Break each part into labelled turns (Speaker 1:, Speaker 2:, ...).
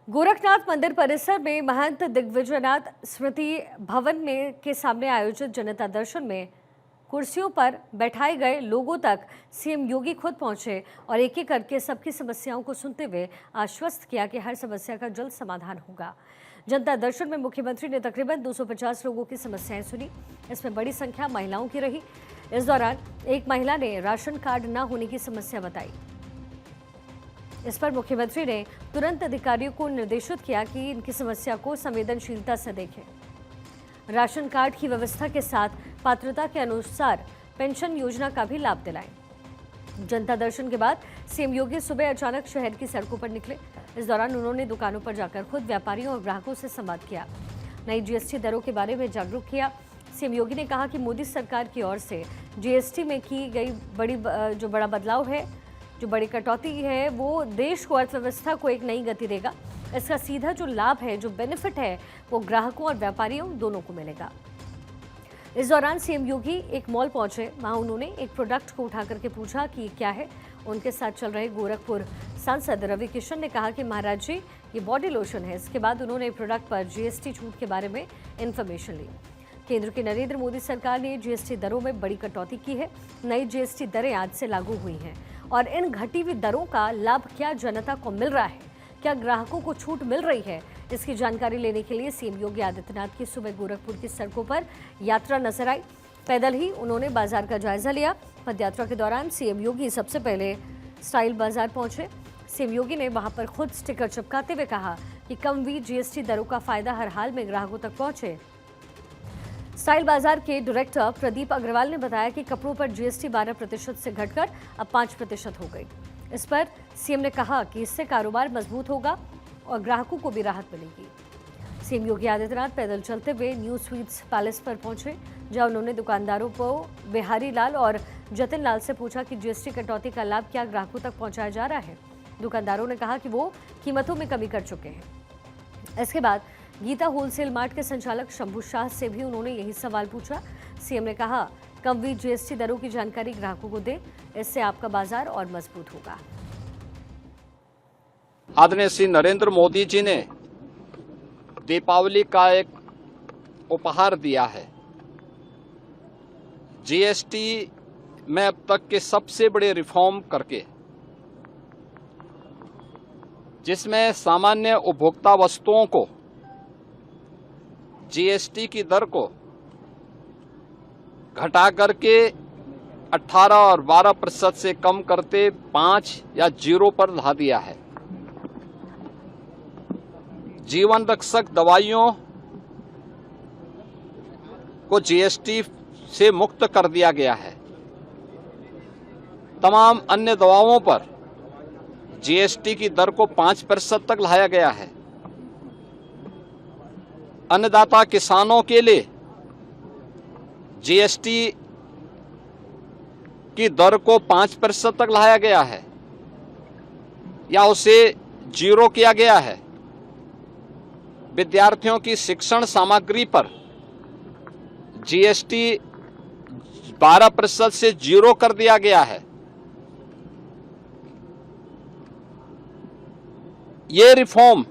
Speaker 1: गोरखनाथ मंदिर परिसर में महंत दिग्विजयनाथ स्मृति भवन में के सामने आयोजित जनता दर्शन में कुर्सियों पर बैठाए गए लोगों तक सीएम योगी खुद पहुंचे और एक एक करके सबकी समस्याओं को सुनते हुए आश्वस्त किया कि हर समस्या का जल्द समाधान होगा। जनता दर्शन में मुख्यमंत्री ने तकरीबन 250 लोगों की समस्याएं सुनी। इसमें बड़ी संख्या महिलाओं की रही। इस दौरान एक महिला ने राशन कार्ड न होने की समस्या बताई। इस पर मुख्यमंत्री ने तुरंत अधिकारियों को निर्देशित किया कि इनकी समस्या को संवेदनशीलता से देखें। राशन कार्ड की व्यवस्था के साथ पात्रता के अनुसार पेंशन योजना का भी लाभ दिलाएं। जनता दर्शन के बाद सीएम योगी सुबह अचानक शहर की सड़कों पर निकले। इस दौरान उन्होंने दुकानों पर जाकर खुद व्यापारियों और ग्राहकों से संवाद किया। नई जीएसटी दरों के बारे में जागरूक किया। सीएम योगी ने कहा कि मोदी सरकार की ओर से जीएसटी में की गई बड़ा बदलाव है, जो बड़ी कटौती है, वो देश को, अर्थव्यवस्था को एक नई गति देगा। इसका सीधा जो लाभ है, जो बेनिफिट है, वो ग्राहकों और व्यापारियों दोनों को मिलेगा। इस दौरान सीएम योगी एक मॉल पहुंचे। वहां उन्होंने एक प्रोडक्ट को उठा करके पूछा कि ये क्या है। उनके साथ चल रहे गोरखपुर सांसद रवि किशन ने कहा कि महाराज जी, ये बॉडी लोशन है। इसके बाद उन्होंने प्रोडक्ट पर जीएसटी छूट के बारे में इंफॉर्मेशन ली। केंद्र की नरेंद्र मोदी सरकार ने जीएसटी दरों में बड़ी कटौती की है। नई जीएसटी दरें आज से लागू हुई हैं और इन घटी हुई दरों का लाभ क्या जनता को मिल रहा है, क्या ग्राहकों को छूट मिल रही है, इसकी जानकारी लेने के लिए सीएम योगी आदित्यनाथ की सुबह गोरखपुर की सड़कों पर यात्रा नजर आई। पैदल ही उन्होंने बाजार का जायजा लिया। पदयात्रा के दौरान सीएम योगी सबसे पहले स्टाइल बाजार पहुंचे। सीएम योगी ने वहां पर खुद स्टिकर चिपकाते हुए कहा कि कम हुई जीएसटी दरों का फायदा हर हाल में ग्राहकों तक पहुंचे। स्टाइल बाजार के डायरेक्टर प्रदीप अग्रवाल ने बताया कि कपड़ों पर जीएसटी 12% से घटकर अब 5% हो गई। इस पर सीएम ने कहा कि इससे कारोबार मजबूत होगा और ग्राहकों को भी राहत मिलेगी। सीएम योगी आदित्यनाथ पैदल चलते हुए न्यू स्वीट्स पैलेस पर पहुंचे, जहां उन्होंने दुकानदारों को बिहारी लाल और जतिन लाल से पूछा कि जीएसटी कटौती का लाभ क्या ग्राहकों तक पहुंचाया जा रहा है। दुकानदारों ने कहा कि वो कीमतों में कमी कर चुके हैं। इसके बाद गीता होलसेल मार्ट के संचालक शंभू शाह से भी उन्होंने यही सवाल पूछा। सीएम ने कहा, कम हुई जीएसटी दरों की जानकारी ग्राहकों को दें, इससे आपका बाजार और मजबूत होगा।
Speaker 2: आदरणीय श्री नरेंद्र मोदी जी ने दीपावली का एक उपहार दिया है। जीएसटी में अब तक के सबसे बड़े रिफॉर्म करके, जिसमें सामान्य उपभोक्ता वस्तुओं को जीएसटी की दर को घटा करके 18 और 12% से कम करते 5 या 0 पर ला दिया है। जीवन रक्षक दवाइयों को जीएसटी से मुक्त कर दिया गया है। तमाम अन्य दवाओं पर जीएसटी की दर को 5% तक लाया गया है। अन्नदाता किसानों के लिए जीएसटी की दर को 5% तक लाया गया है या उसे 0 किया गया है। विद्यार्थियों की शिक्षण सामग्री पर जीएसटी 12% से 0 कर दिया गया है। ये रिफॉर्म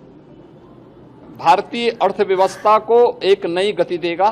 Speaker 2: भारतीय अर्थव्यवस्था को एक नई गति देगा।